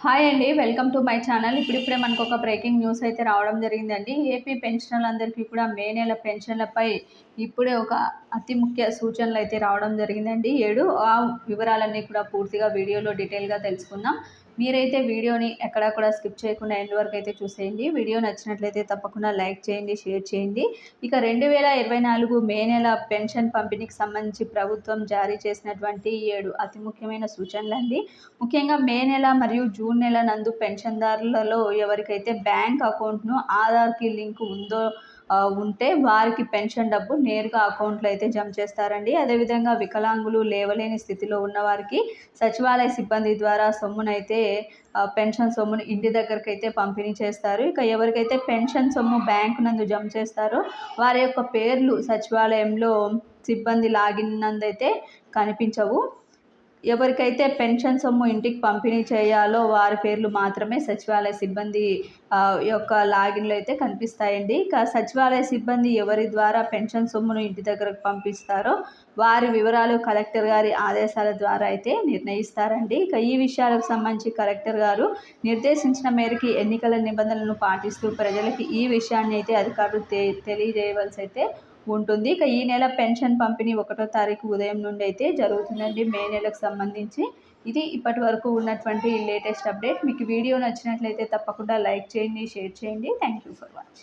Hi అండి. Welcome to my channel. ఇప్పుడిప్పుడే మనకొక బ్రేకింగ్ న్యూస్ అయితే రావడం జరిగిందండి. ఏపీ పెన్షనర్లందరికీ కూడా మే నెల పెన్షన్‌లపై ఇప్పుడే ఒక అతి ముఖ్య సూచనలైతే రావడం జరిగిందండి. 7 ఆ వివరాలన్నీ కూడా పూర్తిగా వీడియోలో డీటెయిల్‌గా తెలుసుకుందాం. మీరైతే వీడియోని ఎక్కడా కూడా స్కిప్ చేయకుండా ఎండ్ వరకు అయితే చూసేయండి. వీడియో నచ్చినట్లయితే తప్పకుండా లైక్ చేయండి, షేర్ చేయండి. ఇక 2024 మే నెల పెన్షన్ పంపిణీకి సంబంధించి ప్రభుత్వం జారీ చేసినటువంటి 7 అతి ముఖ్యమైన సూచనలండి. ముఖ్యంగా మే నెల మరియు జూన్ నెల నందు పెన్షన్దారులలో ఎవరికైతే బ్యాంక్ అకౌంట్‌ను ఆధార్‌కి లింక్ ఉంటే వారికి పెన్షన్ డబ్బు నేరుగా అకౌంట్‌లో అయితే జమ చేస్తారండి. అదేవిధంగా వికలాంగులు, లేవలేని స్థితిలో ఉన్నవారికి సచివాలయ సిబ్బంది ద్వారా పెన్షన్ సొమ్మును ఇంటి దగ్గరకైతే పంపిణీ చేస్తారు. ఇక ఎవరికైతే పెన్షన్ సొమ్ము బ్యాంకు నందు జమ చేస్తారో వారి యొక్క పేర్లు సచివాలయంలో సిబ్బంది లాగిన్ నందైతే కనిపించవు. ఎవరికైతే పెన్షన్ సొమ్ము ఇంటికి పంపిణీ చేయాలో వారి పేర్లు మాత్రమే సచివాలయ సిబ్బంది యొక్క లాగిన్‌లో అయితే కనిపిస్తాయండి. ఇక సచివాలయ సిబ్బంది ఎవరి ద్వారా పెన్షన్ సొమ్మును ఇంటి దగ్గరకు పంపిస్తారో వారి వివరాలు కలెక్టర్ గారి ఆదేశాల ద్వారా అయితే నిర్ణయిస్తారండి. ఇక ఈ విషయాలకు సంబంధించి కలెక్టర్ గారు నిర్దేశించిన మేరకు ఎన్నికల నిబంధనలను పాటిస్తూ ప్రజలకి ఈ విషయాన్ని అయితే అధికారులు తెలియజేయవలసి అయితే ఉంటుంది. ఇక ఈ నెల పెన్షన్ పంపిణీ 1వ తారీఖు ఉదయం నుండి అయితే జరుగుతుందండి మే నెలకు సంబంధించి. ఇది ఇప్పటి వరకు ఉన్నటువంటి లేటెస్ట్ అప్డేట్. మీకు వీడియో నచ్చినట్లయితే తప్పకుండా లైక్ చేయండి, షేర్ చేయండి. Thank you for watching.